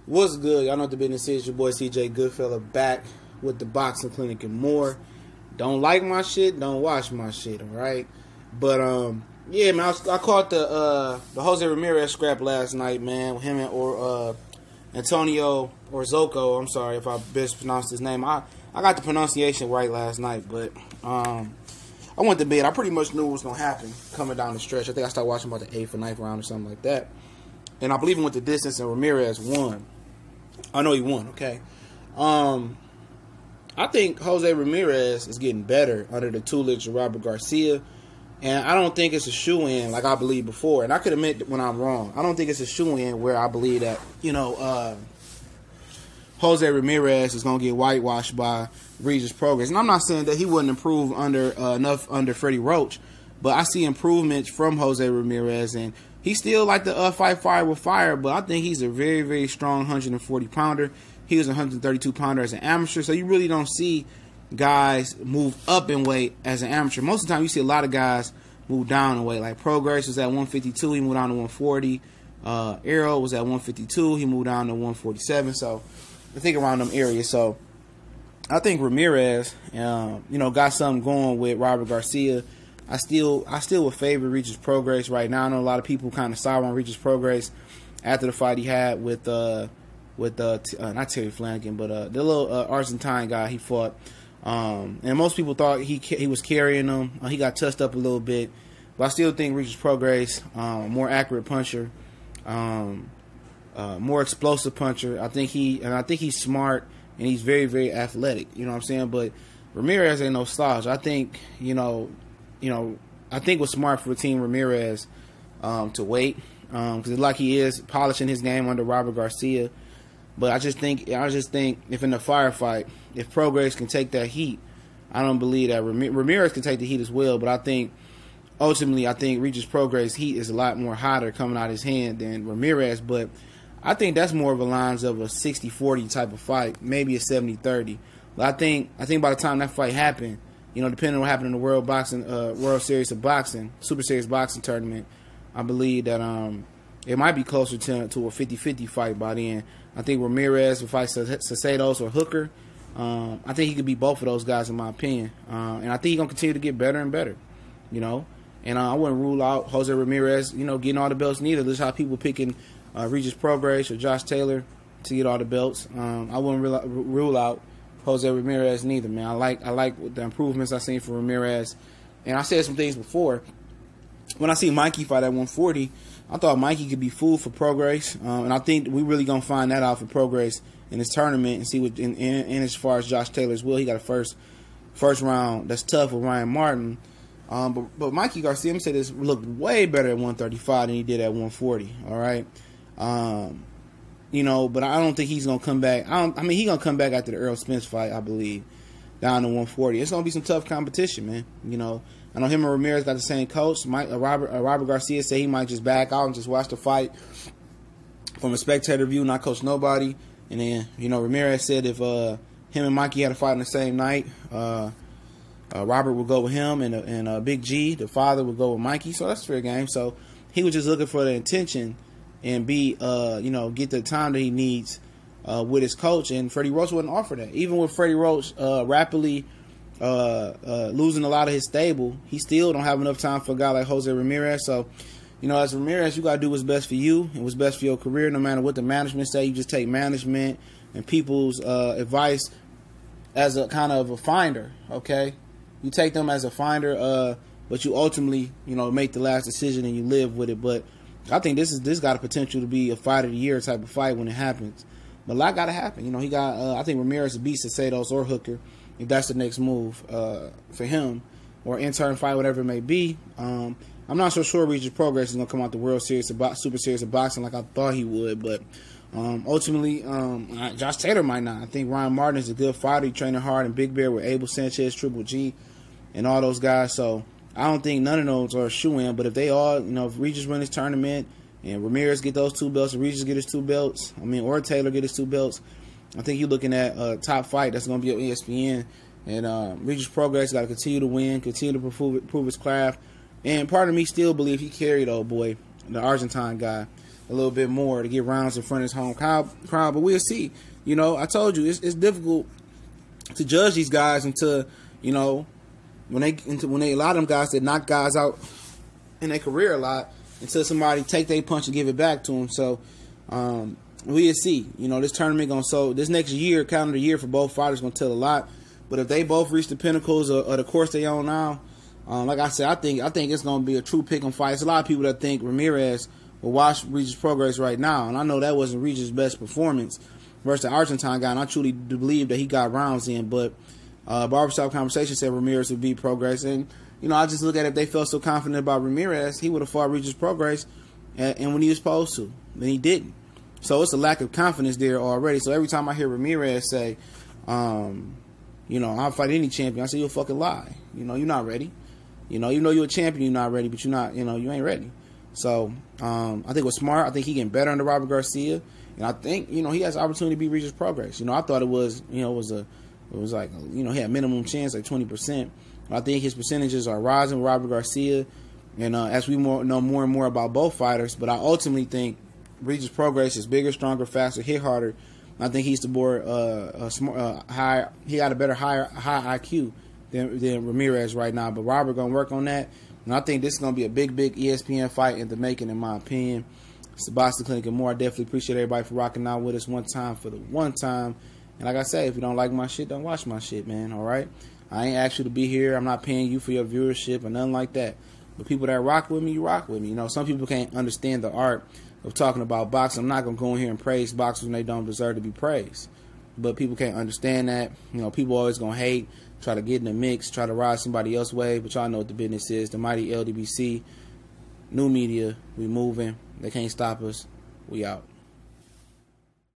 What's good? Y'all know what the business is. Your boy CJ Goodfella back with the boxing clinic and more. Don't like my shit, don't watch my shit, alright? But yeah, man, I caught the Jose Ramirez scrap last night, man, with him and Antonio Orozco. I'm sorry if I mispronounced his name. I got the pronunciation right last night, but I went to bed. I pretty much knew what was gonna happen coming down the stretch. I think I started watching about the 8th or 9th round or something like that. And I believe he went the distance and Ramirez won. I know he won, okay. I think Jose Ramirez is getting better under the tutelage of Robert Garcia. And I don't think it's a shoe-in like I believed before. And I could admit when I'm wrong. I don't think it's a shoe-in where I believe that, Jose Ramirez is going to get whitewashed by Regis Prograis. And I'm not saying that he wouldn't improve enough under Freddie Roach. But I see improvements from Jose Ramirez. And he's still like the fight fire with fire. But I think he's a very, very strong 140-pounder. He was a 132-pounder as an amateur. So you really don't see guys move up in weight as an amateur. Most of the time you see a lot of guys move down in weight. Like Prograis was at 152, he moved down to 140. Arrow was at 152, he moved down to 147. So I think around them areas. So I think Ramirez, got something going with Robert Garcia. I still would favor Regis Prograis right now. I know a lot of people kind of sour on Regis Prograis after the fight he had with not Terry Flanagan, but the little Argentine guy he fought. And most people thought he was carrying him. He got touched up a little bit, but I still think Regis Prograis, more accurate puncher, more explosive puncher. I think he's smart and he's very, very athletic. You know what I'm saying? But Ramirez ain't no slouch. I think I think it was smart for Team Ramirez to wait because like he is polishing his game under Robert Garcia. But I just think if in the firefight, if Prograis can take that heat, I don't believe that Ramirez can take the heat as well. But I think ultimately, Regis Prograis' heat is a lot more hotter coming out of his hand than Ramirez. But I think that's more of a lines of a 60-40 type of fight, maybe a 70-30. But I think by the time that fight happened, depending on what happened in the World Series of Boxing, Super Series Boxing tournament, I believe that it might be closer to a 50-50 fight by then. I think Ramirez will fight Cesados or Hooker. I think he could beat both of those guys in my opinion. And I think he's going to continue to get better and better, And I wouldn't rule out Jose Ramirez, getting all the belts neither. This is how people picking Regis Prograis or Josh Taylor to get all the belts. I wouldn't rule out Jose Ramirez neither, man. I like the improvements I've seen from Ramirez. And I said some things before. When I see Mikey fight at 140, I thought Mikey could be fooled for Prograis, and I think we really gonna find that out for Prograis in this tournament and see what. And as far as Josh Taylor's will, he got a first round that's tough with Ryan Martin, but Mikey Garcia, I'm saying this looked way better at 135 than he did at 140. All right, but I don't think he's gonna come back. He's gonna come back after the Earl Spence fight, I believe, down to 140. It's gonna be some tough competition, man. I know him and Ramirez got the same coach. Robert Garcia said he might just back out and just watch the fight from a spectator view, not coach nobody. And then, Ramirez said if him and Mikey had a fight on the same night, Robert would go with him, and Big G, the father, would go with Mikey. So that's fair game. So he was just looking for the intention and get the time that he needs with his coach. And Freddie Roach wouldn't offer that. Even with Freddie Roach rapidly losing a lot of his stable, he still don't have enough time for a guy like Jose Ramirez. So, as Ramirez, you got to do what's best for you and what's best for your career, no matter what the management say. You just take management and people's advice as a kind of a finder, okay? You take them as a finder, but you ultimately, make the last decision and you live with it. But I think this got a potential to be a fight of the year type of fight when it happens. But a lot got to happen. He got, I think Ramirez will beat Cesados or Hooker if that's the next move for him, or intern fight, whatever it may be. I'm not so sure Regis Prograis is going to come out the World Series Super Series of Boxing like I thought he would, but ultimately, Josh Taylor might not. I think Ryan Martin is a good fighter. He training hard in Big Bear with Abel Sanchez, Triple G, and all those guys. So I don't think none of those are a shoe-in, but if they all, if Regis win this tournament and Ramirez get those 2 belts, and Regis get his 2 belts, or Taylor get his 2 belts, I think you're looking at a top fight that's going to be on ESPN. And Regis Prograis got to continue to win, continue to prove his craft. And part of me still believe he carried old boy, the Argentine guy. a little bit more to get rounds in front of his home crowd. But we'll see. You know, I told you it's difficult to judge these guys until, you know, when they a lot of them guys that knock guys out in their career a lot, until somebody take their punch and give it back to them. So we'll see. You know, this tournament this next year, calendar year for both fighters, gonna tell a lot. But if they both reach the pinnacles of the course they on now, like I said, I think it's gonna be a true pick'em fight. There's a lot of people that think Ramirez will watch Regis Prograis right now, and I know that wasn't Regis' best performance versus the Argentine guy, and I truly do believe that he got rounds in. But Barbershop Conversation said Ramirez would beat Prograis, and you know, I just look at it, if they felt so confident about Ramirez, he would have fought Regis Prograis, and when he was supposed to, then he didn't. So it's a lack of confidence there already. So every time I hear Ramirez say, you know, I'll fight any champion, I say, you'll fucking lie. You know, you're not ready. You know you're a champion, you're not ready, but you're not, you know, you ain't ready. So I think it was smart. I think he getting better under Robert Garcia, and I think, you know, he has the opportunity to beat Regis Prograis. You know, I thought it was, you know, it was like, you know, he had minimum chance, like 20%. I think his percentages are rising with Robert Garcia, and as we know more and more about both fighters, but I ultimately think Regis Prograis is bigger, stronger, faster, hit harder. I think he's the more high. He got a high IQ than Ramirez right now. But Robert gonna work on that, and I think this is gonna be a big ESPN fight in the making, in my opinion. It's the Boxing Clinic and more. I definitely appreciate everybody for rocking out with us one time for the one time. And like I say, if you don't like my shit, don't watch my shit, man. All right. I ain't asked you to be here. I'm not paying you for your viewership or nothing like that. But people that rock with me, you rock with me. You know, some people can't understand the art of talking about boxing. I'm not going to go in here and praise boxers when they don't deserve to be praised. But people can't understand that. You know, people always going to hate, try to get in the mix, try to ride somebody else's way. But y'all know what the business is. The mighty LDBC, new media, we moving. They can't stop us. We out.